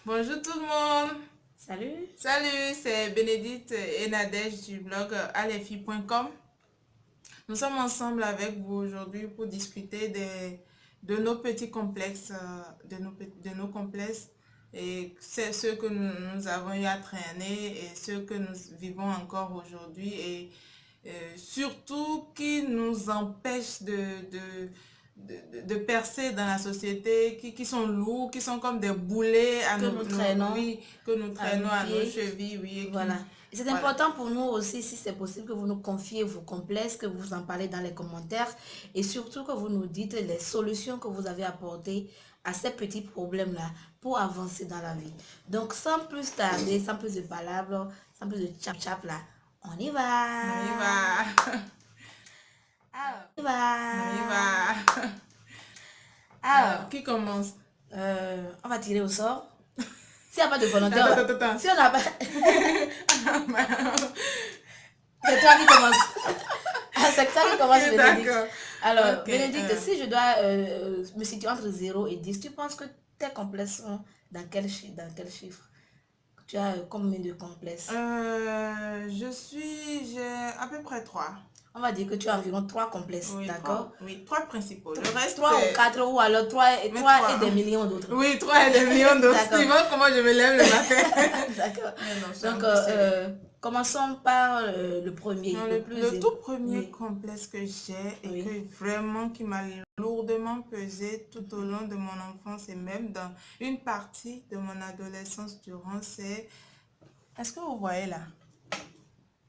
Bonjour tout le monde. Salut. Salut, c'est Bénédicte et Nadège du blog alefie.com. Nous sommes ensemble avec vous aujourd'hui pour discuter de nos petits complexes, de nos complexes et c'est ceux que nous avons eu à traîner et ceux que nous vivons encore aujourd'hui et surtout qui nous empêchent de percer dans la société, qui sont lourds, qui sont comme des boulets à Que nous traînons oui, que nous à nos traînons à nos pieds. chevilles, oui, et Voilà. Et c'est voilà. important pour nous aussi, si c'est possible, que vous nous confiez vos complexes, que vous en parlez dans les commentaires et surtout que vous nous dites les solutions que vous avez apportées à ces petits problèmes-là pour avancer dans la vie. Donc, sans plus tarder, sans plus de palabres, sans plus de chap-chap là, on y On y va. va. On y On y va. va. Alors, Alors, qui commence? on va tirer au sort. S'il n'y a pas de volontaire, Attends. si on n'a pas... C'est toi qui commence. Ah, c'est toi qui commence, Ok, Bénédicte. d'accord. Alors, Ok, Bénédicte, si je dois me situer entre 0 et 10, tu penses que tes complexes sont dans quel chiffre? Tu as combien de complexes? j'ai à peu près trois. On va dire que tu as environ 3 complexes, Oui, d'accord? trois principaux. Le reste, 3 ou c'est 4 ou alors 3 et, mais 3 et trois. des millions d'autres. Oui, trois et des millions d'autres. D'accord. Tu vois comment je me lève le matin. D'accord. Mais non, c'est Donc, ambitieux. commençons par le premier, Non, le plus... le tout premier Oui, complexe que j'ai et oui. que vraiment qui m'a lourdement pesé tout au long de mon enfance et même dans une partie de mon adolescence durant, c'est... Est-ce que vous voyez là?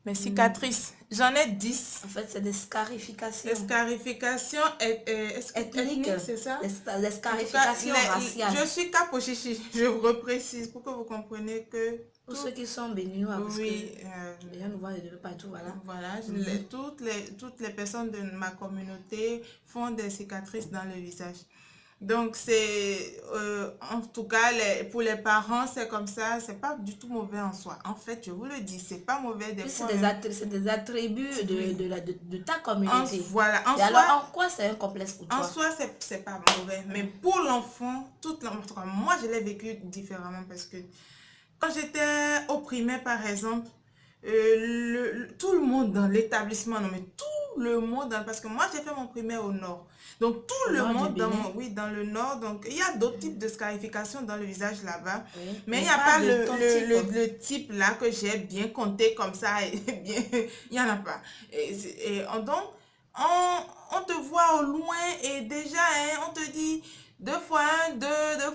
Mes cicatrices. J'en ai 10. En fait, c'est des scarifications Escarification ethniques, ethnique, c'est ça? des En tout cas, scarifications raciales. je suis capochichi. Je reprécise pour que vous compreniez que Pour ceux qui sont béninois, parce que oui, les gens nous voient de partout, voilà. voilà, Mhm. toutes les personnes de ma communauté font des cicatrices dans le visage. Donc, c'est, en tout cas, pour les parents, c'est comme ça, c'est pas du tout mauvais en soi. En fait, je vous le dis, c'est pas mauvais des Puis fois même. c'est des attributs Oui. de ta communauté. Voilà, Et alors, en quoi c'est un complexe pour en toi? soi, c'est pas mauvais. Mais pour l'enfant, en tout cas, moi, je l'ai vécu différemment parce que quand j'étais au primaire, par exemple, tout le monde dans l'établissement, non mais tout le monde, parce que moi j'ai fait mon primaire au nord. Donc tout Au le nord du monde Bénin? oui, dans le nord, donc il y a d'autres types de scarifications dans le visage là-bas. Oui. Mais il Mais n'y a pas pas de ton type. le type là que j'ai bien compté comme ça. Et bien, il n'y en a pas. Donc, on te voit au loin et déjà, hein, on te dit 2 fois un 2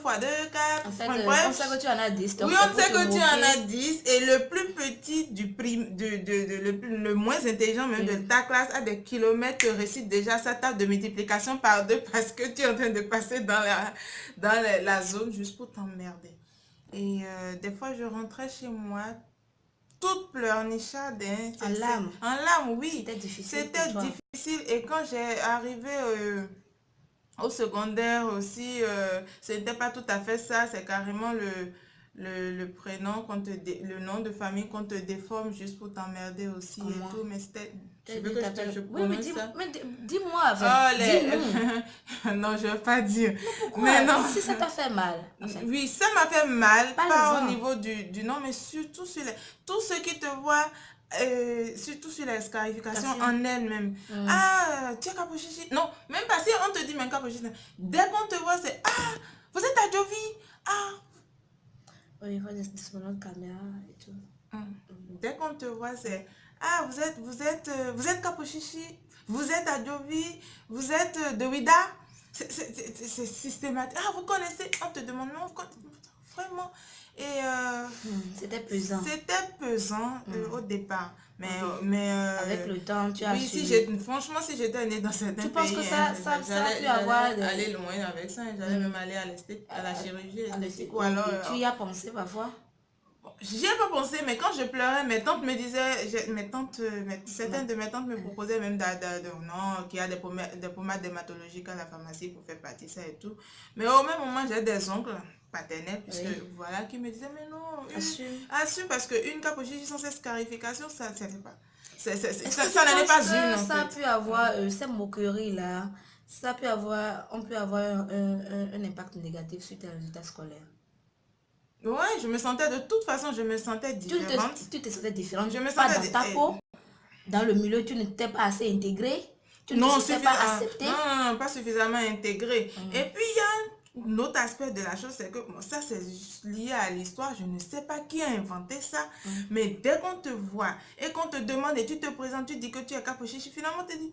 fois 2 4. En fait, Enfin, on sait bref, que tu en as 10, oui, donc c'est on pour sait te que tu en as moquer. 10 et le plus petit le moins intelligent même de Oui. ta classe à des kilomètres te récite déjà sa table de multiplication par 2 parce que tu es en train de passer dans la zone juste pour t'emmerder. Et des fois, je rentrais chez moi toute pleurnicharde, hein, En larmes. en larmes, oui. C'était difficile pour C'était toi. difficile et quand j'ai arrivé au secondaire aussi, ce n'était pas tout à fait ça, c'est carrément le prénom, le nom de famille qu'on te déforme juste pour t'emmerder aussi et Comment? tout, mais c'était... Tu Tu veux que t'appelles... je Oui, mais prononce ça? dis-moi, enfin, Oh, dis-nous. non, je ne vais pas dire. Mais Mais pourquoi? non. Si ça t'a fait mal, enfin, Oui, ça m'a fait mal, pas au parle-en. niveau du nom, mais surtout sur tous ceux qui te voient, surtout sur les scarifications Cation. en elles-mêmes. Hmm. Ah, tu es capuchichi. Non, même pas si on te dit même capuchichi. Dès qu'on te voit, c'est ah, vous êtes à Jovi. Ah, Oui, il faut des caméra et tout. dès qu'on te voit, c'est ah, vous êtes capuchichi. Vous êtes à Jovi. Vous êtes de Wida. C'est systématique. Ah, vous connaissez. On te demande, non, vraiment. Et C'était pesant. c'était pesant Hmm. au départ. Mais, Ok. mais Avec le temps, tu as oui, assumé. franchement, si j'étais née dans certains Tu penses pays, que hein, ça a pu avoir j'allais aller des... loin avec ça. Hein. J'allais Hmm. même aller à la chirurgie esthétique ou alors... Ok, tu y as pensé parfois? J'y ai pas pensé, mais quand je pleurais, mes tantes me disaient, mes tantes, Ma- certaines de mes tantes me proposaient même non, qu'il y a des pommades dermatologiques à la pharmacie pour faire partie ça et tout. Mais au même moment, j'ai des oncles paternels, puisque Oui, voilà, qui me disaient, mais non, assume. assume, parce qu'une capochie sans cette scarification, ça ne fait pas. Est-ce que tu Ça n'en est penses pas une que en ça a fait. pu avoir, ces moqueries-là, ça peut avoir, on peut avoir un impact négatif sur tes résultats scolaires? Ouais, je me sentais, de toute façon, je me sentais différente. Tu te sentais différente. Je me Pas sentais... dans ta peau, dans le milieu, tu n'étais pas assez intégrée. Tu ne te Non, sentais pas acceptée. non, pas suffisamment intégré. Mm. Et puis, il y a un autre aspect de la chose, c'est que bon, ça, c'est lié à l'histoire. Je ne sais pas qui a inventé ça. Mais dès qu'on te voit et qu'on te demande et tu te présentes, tu dis que tu es capuchichi, finalement, tu te dis,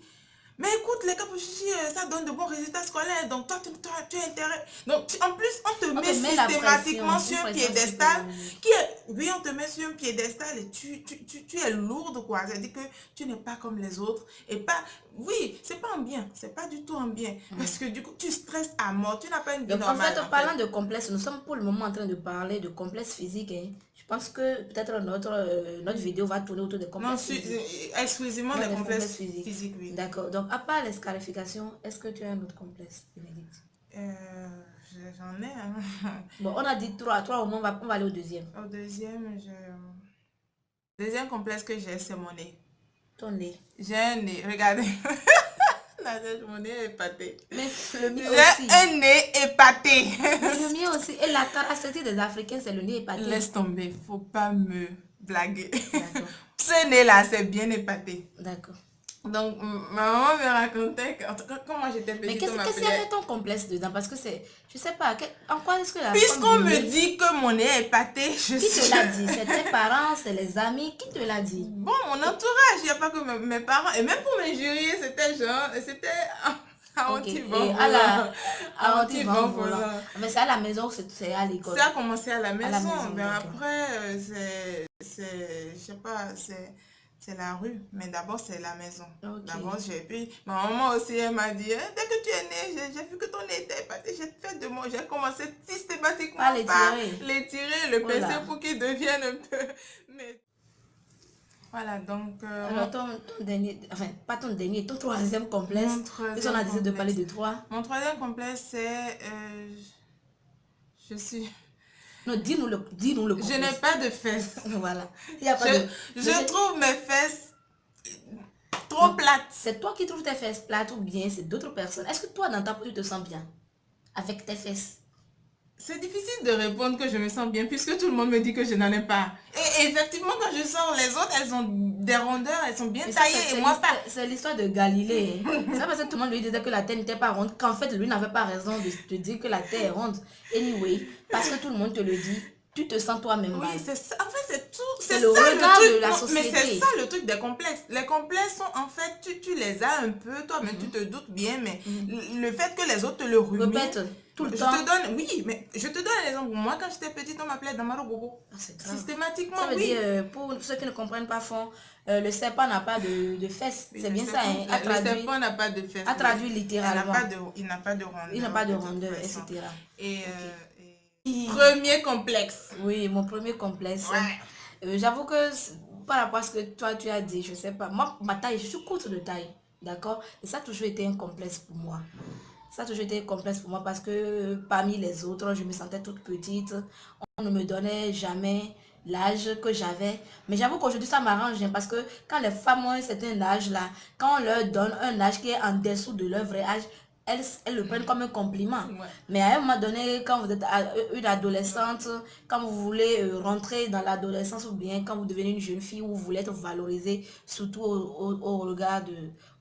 mais écoute, les capuchichi, ça donne de bons résultats scolaires. Donc, tu as intérêt. Donc, en plus, on te met met la systématiquement pression, sur un une pression piédestal psychologique. qui est... Oui, on te met sur un piédestal et tu es lourde, quoi. C'est-à-dire que tu n'es pas comme les autres. Et pas... Oui, c'est pas en bien. C'est pas du tout en bien. Parce que du coup, tu stresses à mort. Tu n'as pas une vie Donc, en normale, fait, en parlant fait. de complexe, nous sommes pour le moment en train de parler de complexe physique. Hein. Je pense que peut-être notre vidéo va tourner autour des Non, complexes physiques. exclusivement Non, des des complexes complexes physiques. physiques, oui. D'accord. Donc, à part les scarifications, est-ce que tu as un autre complexe, Bénédicte? J'en ai, hein. Bon, on a dit trois au moins, on va aller au deuxième. Au deuxième, deuxième complexe que j'ai, c'est mon nez. Ton nez. J'ai un nez, regardez. Mon nez est épaté. Mais le mien J'ai aussi. un nez épaté. Mais le mien aussi. Et la caractéristique des Africains, c'est le nez épaté. Laisse tomber, faut pas me blaguer. D'accord. Ce nez-là, c'est bien épaté. D'accord. Donc, ma maman me racontait que, en tout cas, quand moi j'étais Mais petite, qu'est-ce on qu'il y a m'appelait... fait ton complexe dedans? Parce que c'est, je sais pas, en quoi est-ce que la Puisqu'on forme du me nez- dit que mon nez est épaté, je Qui te l'a dit? C'est tes parents, c'est les amis? Qui te l'a dit? Bon, mon entourage, il n'y a pas que mes parents. Et même pour m'injurier, c'était genre... C'était... Ok. Et Anti-bon volant. Mais c'est à la maison, c'est à l'école. Ça a commencé à la maison. Mais d'accord. après, je sais pas, c'est la rue. Mais d'abord, c'est la maison. Ok. D'abord, puis ma maman aussi, elle m'a dit, hein, dès que tu es né, j'ai vu que ton nez était épaté. J'ai commencé systématiquement Pas les par tirer. les tirer, le Oh pincer là. pour qu'ils deviennent un peu... Mais... Voilà, donc... Alors, ton dernier, enfin, pas ton dernier, ton troisième complexe. Mon troisième Puisqu'on a décidé de parler complexe. de trois. Mon troisième complexe, c'est... je suis... Non, dis-nous le Je complexe. n'ai pas de fesses. Voilà. Il y a pas de... Je trouve mes fesses trop plates. C'est toi qui trouves tes fesses plates ou bien c'est d'autres personnes? Est-ce que toi, dans ta peau, tu te sens bien avec tes fesses? C'est difficile de répondre que je me sens bien puisque tout le monde me dit que je n'en ai pas. Et effectivement, quand je sors, les autres, elles ont des rondeurs, elles sont bien taillées et moi pas. C'est l'histoire de Galilée. C'est parce que tout le monde lui disait que la terre n'était pas ronde, qu'en fait, lui n'avait pas raison de te dire que la terre est ronde. Anyway, parce que tout le monde te le dit, tu te sens toi-même mal. Oui, c'est ça. En fait, c'est tout. C'est le regard de la société. Mais c'est ça le truc des complexes. Les complexes sont en fait, tu les as un peu, toi-même, tu te doutes bien, mais le fait que les autres te le ruminent. Répète tout le temps. Je te donne, oui, mais je te donne un exemple. Moi, quand j'étais petite, on m'appelait Damaro Bobo. Ah, c'est grave. Systématiquement, Ça veut oui. dire, pour ceux qui ne comprennent pas fond, le serpent n'a pas de fesses. Oui, C'est le bien ça, serpent- hein, Le serpent n'a pas de fesses. à traduire littéralement. Il n'a pas de rondeur. Il n'a pas de de toute rondeur, façon. etc. Et premier complexe. Oui, mon premier complexe. Ouais. J'avoue que par rapport à ce que toi tu as dit, je sais pas. Moi, ma taille, je suis courte de taille. D'accord? Et ça a toujours été un complexe pour moi. Ça a toujours été un complexe pour moi parce que parmi les autres, je me sentais toute petite. On ne me donnait jamais l'âge que j'avais. Mais j'avoue qu'aujourd'hui, ça m'arrange hein, parce que quand les femmes ont un certain âge là, quand on leur donne un âge qui est en dessous de leur vrai âge, elles le prennent comme un compliment. Ouais. Mais à un moment donné, quand vous êtes une adolescente, quand vous voulez rentrer dans l'adolescence ou bien quand vous devenez une jeune fille où vous voulez être valorisée, surtout au regard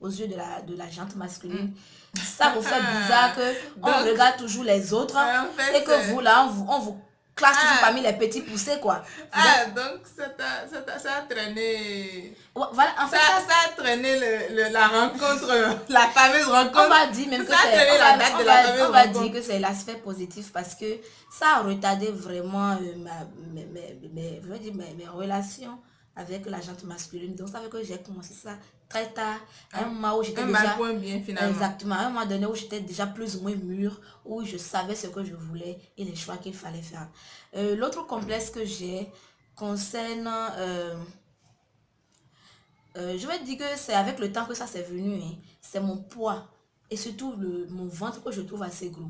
aux yeux de la gente masculine, ça vous fait bizarre que on regarde toujours les autres en fait, et que vous là, on vous classe toujours parmi les petits poussés quoi. Donc ça a traîné... Voilà, en fait, Ça a traîné la rencontre, la fameuse rencontre. on va dire même que ça a traîné la date de la fameuse on va rencontre. dire que c'est l'aspect positif parce que ça a retardé vraiment mes relations avec la gente masculine. Donc ça fait que j'ai commencé ça très tard, à un moment où j'étais déjà... point bien finalement. Exactement, à un moment donné où j'étais déjà plus ou moins mûre, où je savais ce que je voulais et les choix qu'il fallait faire. L'autre complexe que j'ai concerne... je vais dire que c'est avec le temps que ça s'est venu. Hein. C'est mon poids et surtout mon ventre que je trouve assez gros.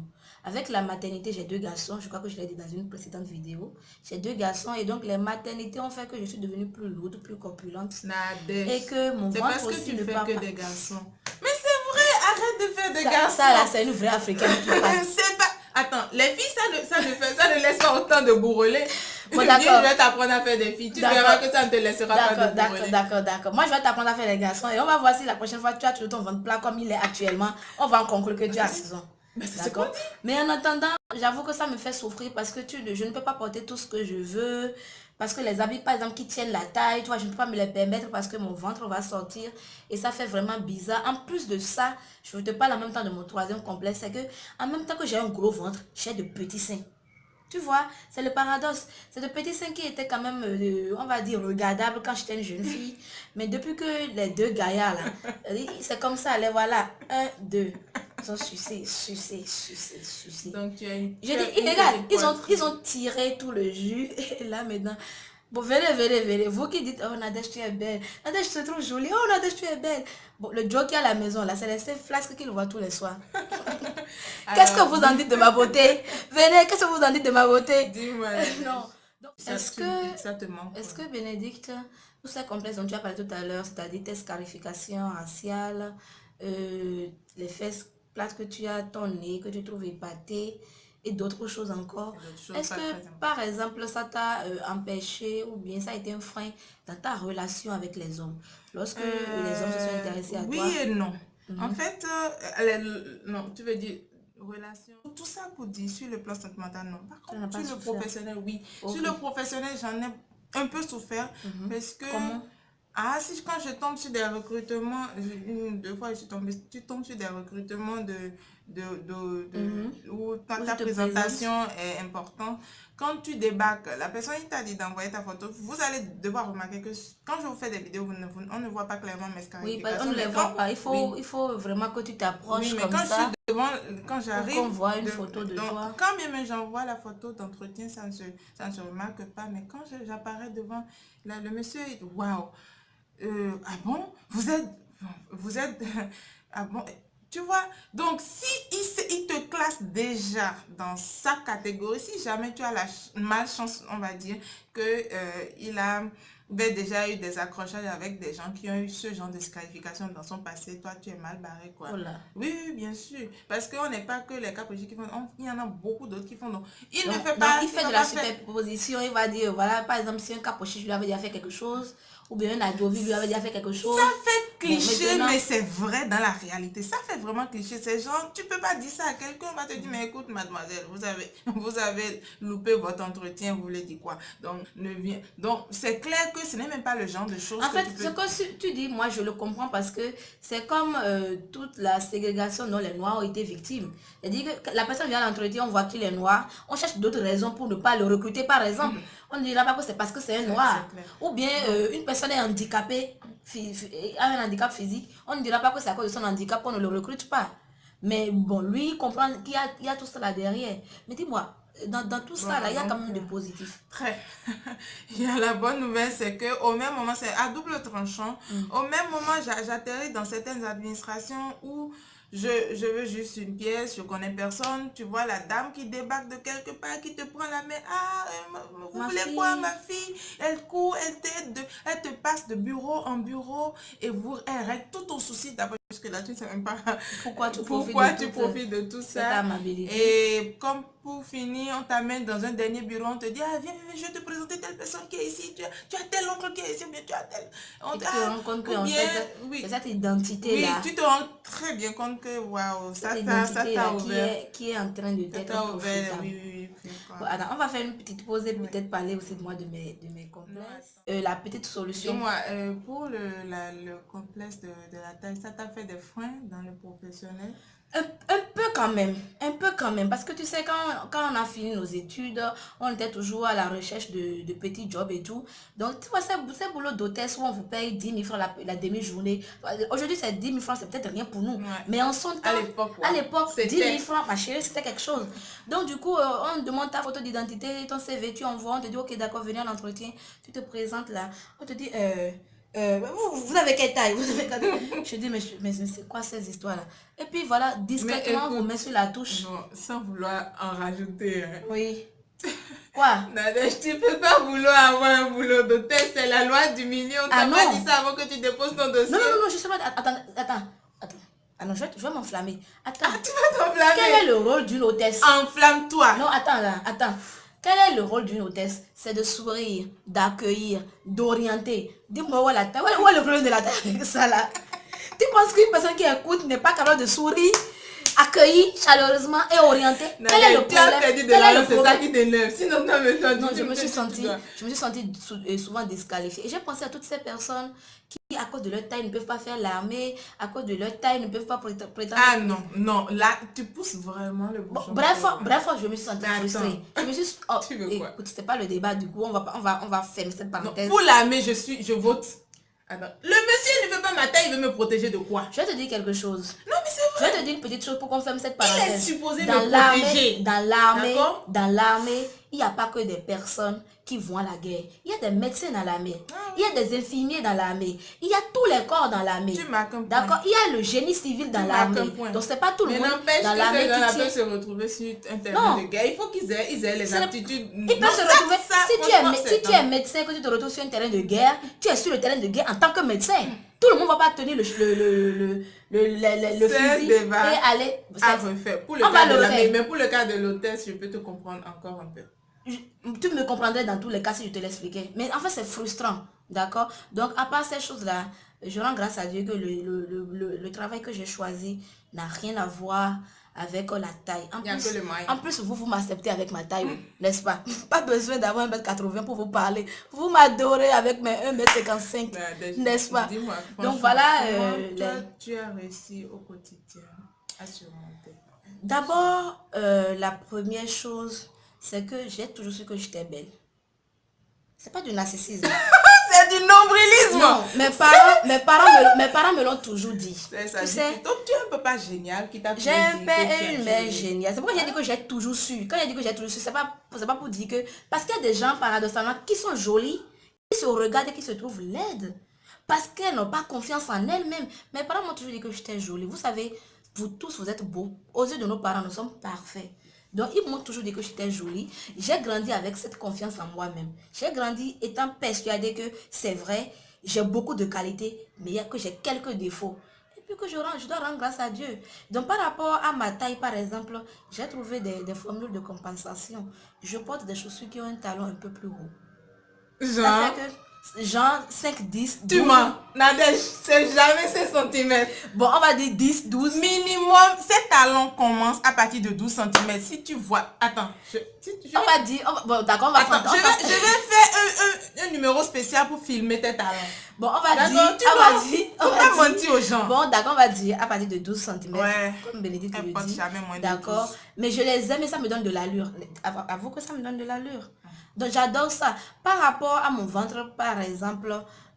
Avec la maternité, j'ai 2 garçons. Je crois que je l'ai dit dans une précédente vidéo. J'ai 2 garçons et donc les maternités ont fait que je suis devenue plus lourde, plus corpulente. Et que mon C'est ventre parce que aussi tu ne fais part que pas. des garçons. Mais c'est vrai, arrête de faire des garçons. Ça là, c'est une vraie africaine qui parle. C'est pas... Attends, les filles, ça ne laisse pas autant de bourreler. Bon, Viens, d'accord. je vais t'apprendre à faire des filles. Tu D'accord. verras que ça ne te laissera pas de D'accord, bourreler. d'accord. Moi, je vais t'apprendre à faire les garçons et on va voir si la prochaine fois tu as toujours ton ventre plat comme il est actuellement. On va en conclure que tu as raison. Mais c'est ce qu'on D'accord? dit. Mais en attendant, j'avoue que ça me fait souffrir parce que je ne peux pas porter tout ce que je veux. Parce que les habits, par exemple, qui tiennent la taille, tu vois, je ne peux pas me les permettre parce que mon ventre va sortir. Et ça fait vraiment bizarre. En plus de ça, je te parle en même temps de mon troisième complexe. C'est que, en même temps que j'ai un gros ventre, j'ai de petits seins. Tu vois, c'est le paradoxe. C'est de petits seins qui étaient quand même, on va dire, regardables quand j'étais une jeune fille. Mais depuis que les deux gaillards, là, c'est comme ça, les voilà. 1, 2. Ils ont sucé. Donc tu as une... Je dis, regarde, ils ont tiré tout le jus. Et là, maintenant, bon, venez. Vous qui dites, oh, Nadège, tu es belle. Nadège, tu es trop jolie. Oh, Nadège, tu es belle. Bon, le Joe qui est à la maison, là, c'est les seuls flasques qu'il voit tous les soirs. Qu'est-ce que vous en dites de ma beauté? Venez, qu'est-ce que vous en dites de ma beauté? Dis-moi. Non. Donc, Ça te manque. est-ce que Bénédicte, tous ces complexes dont tu as parlé tout à l'heure, c'est-à-dire tes scarifications raciales, les fesses plates que tu as, ton nez que tu trouves épaté et d'autres choses encore, est-ce que par exemple ça t'a empêché ou bien ça a été un frein dans ta relation avec les hommes lorsque les hommes se sont intéressés à toi? Oui et non. En fait, non, tu veux dire relation. Tout ça pour dire sur le plan sentimental, non. Par contre, sur le professionnel, oui. Okay. Sur le professionnel, j'en ai un peu souffert parce que... Comment? Ah, si quand je tombe sur des recrutements, deux fois tu tombes sur des recrutements où ta présentation est importante. Quand tu débarques, la personne il t'a dit d'envoyer ta photo, vous allez devoir remarquer que quand je vous fais des vidéos, on ne voit pas clairement mes scarifications. Oui, on ne les voit pas. Il faut vraiment que tu t'approches comme quand ça. Quand j'arrive, qu'on voit une photo de toi. Quand même j'envoie la photo d'entretien, ça ne se remarque pas. Mais quand j'apparais devant, là, le monsieur, waouh. Ah bon, vous êtes ah bon, tu vois, donc si il te classe déjà dans sa catégorie, si jamais tu as la malchance, on va dire que il a déjà eu des accrochages avec des gens qui ont eu ce genre de scarification dans son passé, toi tu es mal barré quoi. Voilà. Oui, bien sûr, parce qu'on n'est pas que les capochis qui font, il y en a beaucoup d'autres qui font. Donc il donc, ne fait pas, il fait de la superposition, il va dire voilà, par exemple si un capochi lui avait déjà fait quelque chose, ou bien un adovi lui avait déjà fait quelque chose. Ça fait cliché, bon, maintenant, mais c'est vrai dans la réalité. Ça fait vraiment cliché. Ces gens, tu peux pas dire ça à quelqu'un, on va te dire, mais écoute, mademoiselle, vous avez loupé votre entretien, vous voulez dire quoi? Donc, c'est clair que ce n'est même pas le genre de choses en fait, ce que tu dis, moi, je le comprends parce que c'est comme toute la ségrégation dont les Noirs ont été victimes. C'est-à-dire que la personne vient à l'entretien, on voit qu'il est noir, on cherche d'autres raisons pour ne pas le recruter, par exemple. On ne dira pas que c'est parce que c'est un noir. Ou bien une personne est handicapée, a un handicap physique, on ne dira pas que c'est à cause de son handicap qu'on ne le recrute pas. Mais bon, lui, il comprend qu'il y a tout ça là derrière. Mais dis-moi, dans tout ça, là, il y a quand même de positif. Très. Il y a la bonne nouvelle, c'est qu'au même moment, c'est à double tranchant. Au même moment, j'atterris dans certaines administrations où je veux juste une pièce, je connais personne. Tu vois la dame qui débarque de quelque part, qui te prend la main. Ah, vous voulez quoi, ma fille? Elle court, elle te passe de bureau en bureau et elle règle tout ton souci d'abord. Parce que là, tu ne sais même pas pourquoi tu profites de tout ça. Et comme pour finir, on t'amène dans un dernier bureau, on te dit, ah, viens, je vais te présenter telle personne qui est ici, tu as tel oncle qui est ici, mais tu as tel... Tu te rends compte que c'est cette identité-là. Oui, tu te rends très bien compte que, waouh, ça t'a ouvert. Qui est en train de t'être profitable. Oui. Bon, attends, on va faire une petite pause et peut-être parler aussi de moi, de mes complexes. La petite solution. Dis-moi, pour le complexe de la taille, ça t'a fait des freins dans le professionnel? Un peu quand même, parce que tu sais, quand on a fini nos études, on était toujours à la recherche de petits jobs et tout. Donc, tu vois, ces boulots d'hôtesse où on vous paye 10 000 francs la demi-journée. Aujourd'hui, c'est 10 000 francs, c'est peut-être rien pour nous. Ouais. Mais en son temps, à l'époque, 10 000 francs, ma chérie, c'était quelque chose. Donc, du coup, on demande ta photo d'identité, ton CV, tu envoies, on te dit, ok, d'accord, venez à l'entretien, tu te présentes là. On te dit, vous avez quelle taille? Je dis, mais c'est quoi ces histoires-là? Et puis voilà, discrètement, on vous met sur la touche. Non, sans vouloir en rajouter. Hein. Oui. Quoi? Nadège, tu ne peux pas vouloir avoir un boulot d'hôtesse, c'est la loi du milieu. On t'a pas dit ça avant que tu déposes ton dossier. Non, justement, attends. Ah non, je vais m'enflammer. Attends, Tu vas t'enflammer. quel est le rôle d'une hôtesse? Enflamme-toi. Non, attends là, attends. Quel est le rôle d'une hôtesse? C'est de sourire, d'accueillir, d'orienter. Dis-moi où est la taille? Où est le problème de la taille avec ça là? Tu penses qu'une personne qui écoute n'est pas capable de sourire, accueillir chaleureusement et orienter? Quel est le Tu as problème? perdu de Quel est l'argent, le c'est ça problème? qui t'énerve. Sinon, tu as maintenant Non, dit je que me suis tu sentie souvent disqualifiée. Et j'ai pensé à toutes ces personnes qui, à cause de leur taille, ne peuvent pas faire l'armée, à cause de leur taille, ne peuvent pas prétendre. Ah non, non, là, tu pousses vraiment le Bon, bouchon. bref, je me suis sentie Mais attends. frustrée. Je me suis... Oh, Tu veux quoi? écoute, c'était pas le débat, du coup, on va fermer cette Non, parenthèse. pour l'armée, je vote. Attends. Le monsieur ne veut pas ma taille, il veut me protéger de quoi? Je vais te dire quelque chose. Non, mais c'est Je vrai. vais te dire une petite chose pour qu'on ferme cette Il est parenthèse. supposé me protéger. D'accord? Dans l'armée, il n'y a pas que des personnes qui vont à la guerre. Il y a des médecins dans l'armée. Il y a des infirmiers dans l'armée. Il y a tous les corps dans l'armée. Tu marques un point. D'accord? Il y a le génie civil dans Tu marques l'armée. un point. Donc, c'est pas tout le Mais monde n'empêche dans que l'armée ces gens-là qui tient. peuvent se retrouver sur un Non. terrain de guerre. Il faut qu'ils aient les aptitudes. Ils Non, peuvent se ça, retrouver. ça, Si franchement, tu c'est es médecin, que tu te retrouves sur un terrain de guerre, tu es sur le terrain de guerre en tant que médecin. Tout le monde ne va pas tenir le fusil débat et aller. à refaire. Pour le On va cas de le l'armée, refaire. mais pour le cas de l'hôtesse, je peux te comprendre encore un peu. Tu me comprendrais dans tous les cas si je te l'expliquais. Mais en fait, c'est frustrant. D'accord? Donc, à part ces choses-là, je rends grâce à Dieu que le travail que j'ai choisi n'a rien à voir avec la taille. Il y a que le moyen. En plus, vous m'acceptez avec ma taille, n'est-ce pas? Pas besoin d'avoir 1m80 pour vous parler. Vous m'adorez avec mes 1m55, n'est-ce pas? Dis-moi, Donc voilà. comment toi, tu as réussi au quotidien à surmonter. D'abord, la première chose, c'est que j'ai toujours su que j'étais belle. C'est pas du narcissisme. C'est du nombrilisme. Non, mes parents me l'ont toujours dit. C'est ça. Tu sais, Donc tu es un papa génial qui t'a j'ai un dit père que tu et une es mère jolie. géniale. C'est pourquoi j'ai dit que j'ai toujours su. Quand j'ai dit que j'ai toujours su, c'est pas pour dire que... Parce qu'il y a des gens, paradoxalement, qui sont jolis, qui se regardent et qui se trouvent laides. Parce qu'elles n'ont pas confiance en elles-mêmes. Mes parents m'ont toujours dit que j'étais jolie. Vous savez, vous tous, vous êtes beaux. Aux yeux de nos parents, nous sommes parfaits. Donc, ils m'ont toujours dit que j'étais jolie. J'ai grandi avec cette confiance en moi-même. J'ai grandi étant persuadée que c'est vrai, j'ai beaucoup de qualités, mais il y a que j'ai quelques défauts. Et puis que je dois rendre grâce à Dieu. Donc, par rapport à ma taille, par exemple, j'ai trouvé des formules de compensation. Je porte des chaussures qui ont un talon un peu plus haut. Ça Genre, fait que, genre 5, 10, 12. tu mens. Nadège, c'est jamais ces centimètres. Bon, on va dire 10, 12. Minimum, ces talons commencent à partir de 12 cm. Si tu vois... Attends, On va dire... bon, d'accord, on va Attends, faire... je vais faire un numéro spécial pour filmer tes talons. Bon, on va dire... D'accord, on va mentir aux gens. Bon, d'accord, on va dire à partir de 12 cm. Ouais. Comme Bénédicte Elle le porte dit. jamais moins de D'accord. 12. Mais je les aime et ça me donne de l'allure. Avoue que ça me donne de l'allure. Donc, j'adore ça. Par rapport à mon ventre, par exemple,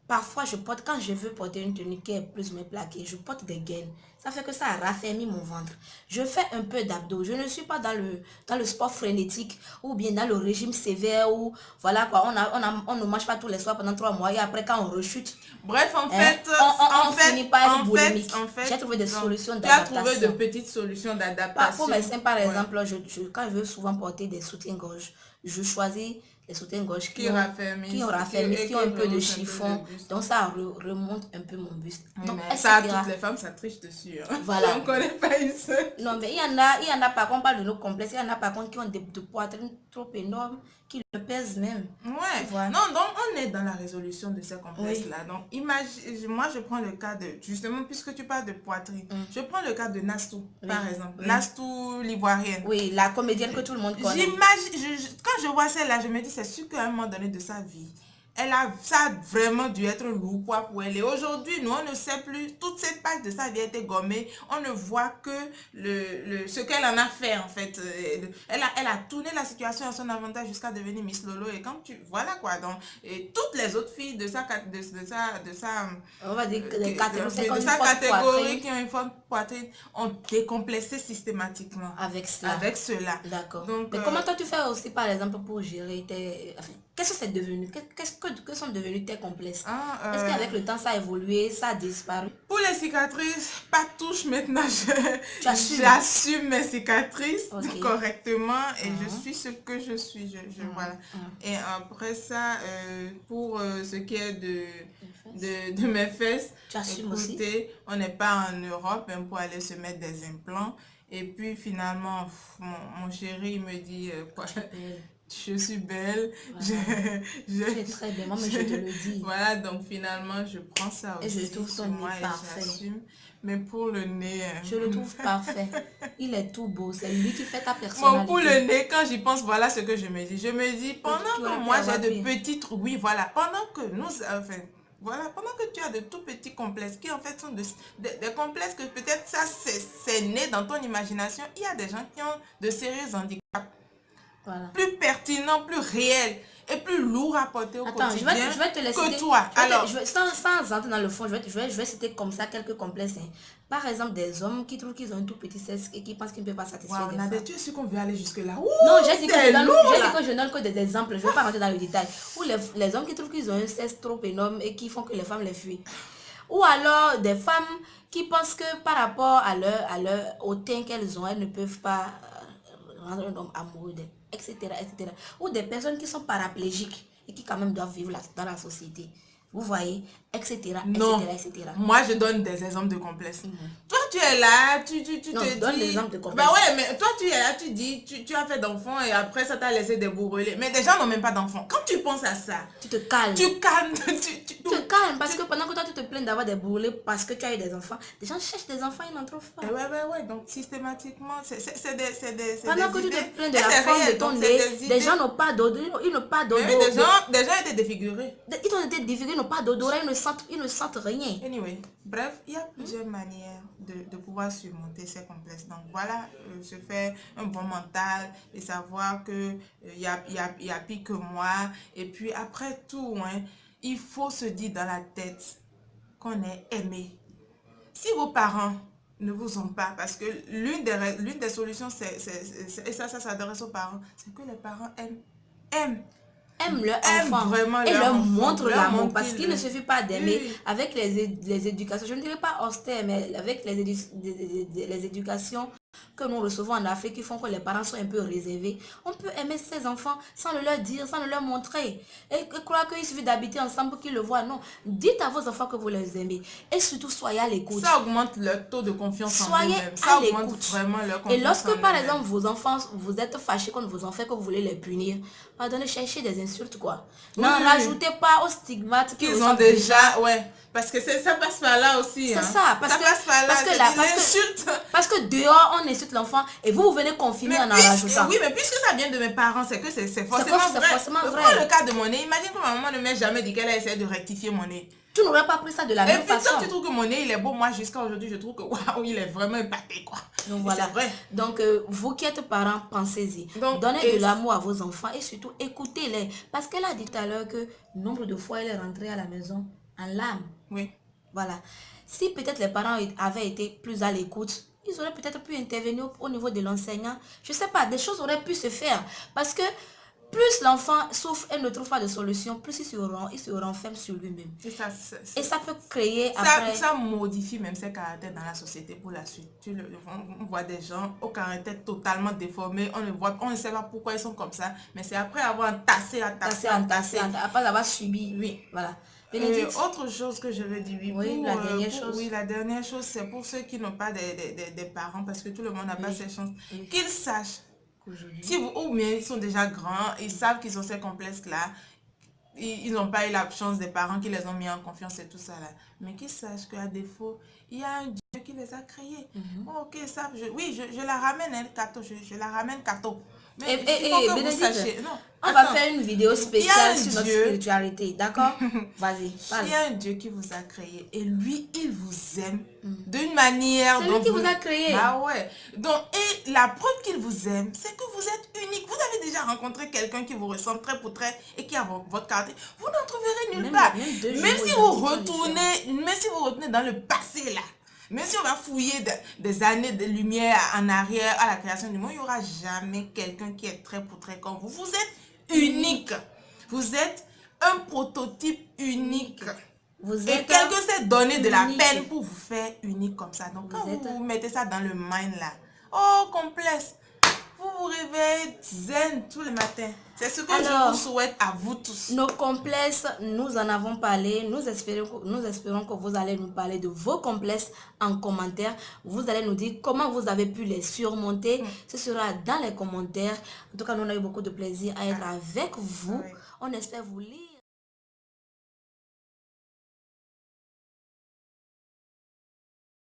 parfois, quand je veux porter une tenue qui est plus me plaquée, je porte des gaines. Ça fait que ça raffermit mon ventre. Je fais un peu d'abdos. Je ne suis pas dans le sport frénétique ou bien dans le régime sévère où, voilà quoi, on ne mange pas tous les soirs pendant 3 mois et après quand on rechute. Bref, en fait, on finit par être boulimique. J'ai trouvé des solutions d'adaptation. Tu as trouvé de petites solutions d'adaptation. Pour mes seins, par exemple, quand je veux souvent porter des soutiens-gorge, je choisis les soutiens-gorge qui ont un peu de chiffon. Donc ça remonte un peu mon buste. Donc, ça, toutes les femmes, ça triche dessus. Hein. Voilà. On ne connaît pas une seule. Non, mais il y en a par contre, on parle de nos complexes, il y en a par contre qui ont des poitrines trop énormes, qui le pèsent même. Ouais. Voilà. Non, donc on est dans la résolution de ces complexes-là. Oui. Donc imagine, moi je prends le cas de, justement, puisque tu parles de poitrine, je prends le cas de Nastou, par exemple. Oui. Nastou l'ivoirienne. Oui, la comédienne que tout le monde connaît. Quand je vois celle-là, je me dis, c'est sûr qu'à un moment donné de sa vie, ça a vraiment dû être lourd pour elle. Et aujourd'hui, nous, on ne sait plus, toute cette page de sa vie a été gommée. On ne voit que ce qu'elle en a fait, en fait. Elle a tourné la situation à son avantage jusqu'à devenir Miss Lolo. Et quand tu... Voilà quoi. Donc, et toutes les autres filles de sa on va dire de sa catégorie qui ont une forte poitrine ont décomplexé systématiquement. Avec cela. D'accord. Mais comment toi tu fais aussi, par exemple, pour gérer tes... Enfin, qu'est-ce que c'est devenu? Qu'est-ce que que sont devenus tes complexes? Ah, Est-ce qu'avec le temps, ça a évolué, ça a disparu? pour les cicatrices, pas touche maintenant. Tu assumes. J'assume mes cicatrices Ok. correctement et je suis ce que je suis. Voilà. Mhm. Et après ça, pour ce qui est de mes fesses, Tu assumes aussi? écoutez, on n'est pas en Europe hein, pour aller se mettre des implants. Et puis finalement, mon chéri il me dit, quoi, Belle. je suis belle. Voilà. Tu es très belle, moi, mais je te le dis. Voilà, donc finalement, je prends ça Et aussi je trouve sur ton moi nez et parfait. j'assume. Mais pour le nez, Je le trouve parfait. Il est tout beau. C'est lui qui fait ta bon, pour le personnalité. nez, quand j'y pense, voilà ce que je me dis. Je me dis, pendant Tu aurais que pu moi j'ai avoir de pire. petits trucs, oui, voilà, pendant que nous, enfin, voilà, pendant que tu as de tout petits complexes qui en fait sont des complexes que peut-être ça c'est né dans ton imagination, il y a des gens qui ont de sérieux handicaps Voilà. plus pertinents, plus réels et plus lourds à porter au Attends, je quotidien vais te laisser. que toi. Alors, Sans entrer dans le fond, je vais citer comme ça quelques complexes. Hein. Par exemple, des hommes qui trouvent qu'ils ont un tout petit sexe et qui pensent qu'ils ne peuvent pas satisfaire wow, des Nadia, femmes. tu es sûr qu'on veut aller jusque-là? Non, j'ai dit que c'est lourd, là. je donne que des exemples. Je ne vais pas rentrer dans le détail. Ou les hommes qui trouvent qu'ils ont un sexe trop énorme et qui font que les femmes les fuient. Ou alors des femmes qui pensent que par rapport au teint qu'elles ont, elles ne peuvent pas rendre un homme amoureux d'elles, etc., etc. Ou des personnes qui sont paraplégiques et qui quand même doivent vivre dans la société. Vous voyez, etc., Non, etc., etc. moi je donne des exemples de complexes. Toi tu es là, tu Non, te donne dis... l'exemple de complexes. Bah ouais, mais toi tu es là, tu dis, tu as fait d'enfants et après ça t'a laissé des bourrelets. Mais des gens n'ont même pas d'enfants. Quand tu penses à ça, Tu te calmes. tu calmes, Tu te calmes parce que pendant que toi tu te plains d'avoir des brûlés parce que tu as eu des enfants, des gens cherchent des enfants, ils n'en trouvent pas. Ouais, donc systématiquement, c'est des Pendant que tu idées. te plains de Et la c'est forme de réel, ton donc nez, c'est des des idées. gens n'ont pas d'odeur, ils n'ont pas Mais d'odeur. oui, des gens étaient défigurés. Ils ont été défigurés, ils n'ont pas d'odorat, ils ne sentent rien. Anyway, bref, il y a plusieurs manières de pouvoir surmonter ces complexes. Donc voilà, se faire un bon mental et savoir que y a pire que moi. Et puis après tout, hein, il faut se dire dans la tête qu'on est aimé. Si vos parents ne vous ont pas, parce que l'une des solutions, et ça s'adresse aux parents, c'est que les parents aiment Aiment leur aiment enfant vraiment et leur leur enfant, montrent leur l'amour montrent parce qu'ils qu'il ne le- suffit pas d'aimer Oui. avec les éducations, je ne dirais pas austères, mais avec les éducations que nous recevons en Afrique qui font que les parents sont un peu réservés. On peut aimer ses enfants sans le leur dire, sans le leur montrer. Et croire qu'il suffit d'habiter ensemble pour qu'ils le voient. Non, dites à vos enfants que vous les aimez. Et surtout, soyez à l'écoute. Ça augmente leur taux de confiance en Soyez eux-mêmes. Ça à augmente l'écoute. vraiment leur Et confiance lorsque, en par eux-mêmes. exemple, vos enfants, vous êtes fâchés contre vos enfants, que vous voulez les punir, pardonnez, cherchez des insultes, quoi. Oui, N'en oui. rajoutez pas aux stigmates Qu'ils ont ressemblent déjà, ouais. Parce que ça passe par là aussi. C'est hein. ça, parce que, passe par là. parce que, je là, dis, parce que- l'insulte. parce que dehors, on insulte l'enfant et vous venez confirmer en rajoutant. Oui, mais puisque ça vient de mes parents, c'est que c'est forcément c'est vrai. forcément vrai. Prends le cas de mon nez. Imagine que ma maman ne m'a jamais dit qu'elle a essayé de rectifier mon nez. Tu n'aurais pas pris ça de la Et même puis façon. toi, tu trouves que mon nez, il est beau. Moi, jusqu'à aujourd'hui, je trouve que waouh, il est vraiment épaté, quoi. Donc Et voilà. c'est vrai. Donc vous qui êtes parents, pensez-y. Donc, Donnez et- de l'amour à vos enfants et surtout écoutez-les. Parce qu'elle a dit tout à l'heure que nombre de fois elle est rentrée à la maison en larmes. Oui. Voilà. Si peut-être les parents avaient été plus à l'écoute, ils auraient peut-être pu intervenir au niveau de l'enseignant. Je sais pas, des choses auraient pu se faire. Parce que plus l'enfant souffre et ne trouve pas de solution, plus il se renferme sur lui-même. Et ça, Et ça peut créer après... ça modifie même ses caractères dans la société pour la suite. On voit des gens au caractère totalement déformé. On ne sait pas pourquoi ils sont comme ça. Mais c'est après avoir entassé. Après avoir subi. Oui. Voilà. Bénédicte. Autre chose que je veux dire, Oui, la dernière chose. Oui, la dernière chose, c'est pour ceux qui n'ont pas des parents, parce que tout le monde n'a pas Oui. ces chances, Oui. qu'ils sachent, Aujourd'hui. si vous, ou bien ils sont déjà grands, ils savent qu'ils ont ces complexes-là, ils n'ont pas eu la chance des parents qui les ont mis en confiance et tout ça là, mais qu'ils sachent qu'à défaut, il y a un Dieu qui les a créés. Oh, ok, ça, je la ramène, hein, Kato, je la ramène Kato. Mais il faut que vous Bénédicte, sachiez. Non, on va attends. faire une vidéo Il y a spéciale un sur notre Dieu. spiritualité, d'accord? Vas-y, parle. Il y a un Dieu qui vous a créé et lui, il vous aime d'une manière... C'est lui qui vous a créé. Ah ouais. Donc, et la preuve qu'il vous aime, c'est que vous êtes unique. Vous avez déjà rencontré quelqu'un qui vous ressemble très pour très et qui a votre caractère. Vous n'en trouverez nulle Même- part. même deux Même jumeaux si vous identiques, même si vous retournez dans le passé là, même si on va fouiller des années de lumière en arrière à la création du monde, il n'y aura jamais quelqu'un qui est très pour très comme vous. Vous êtes unique. Vous êtes un prototype unique. Vous Et êtes quelqu'un s'est donné de la unique. peine pour vous faire unique comme ça. Donc, quand Vous vous mettez ça dans le mind là, oh, complexe, vous vous réveillez zen tous les matins. C'est ce que je vous souhaite à vous tous. Nos complexes, nous en avons parlé. Nous espérons que vous allez nous parler de vos complexes en commentaire. Vous allez nous dire comment vous avez pu les surmonter. Ce sera dans les commentaires. En tout cas, nous on a eu beaucoup de plaisir à être avec vous. On espère vous lire.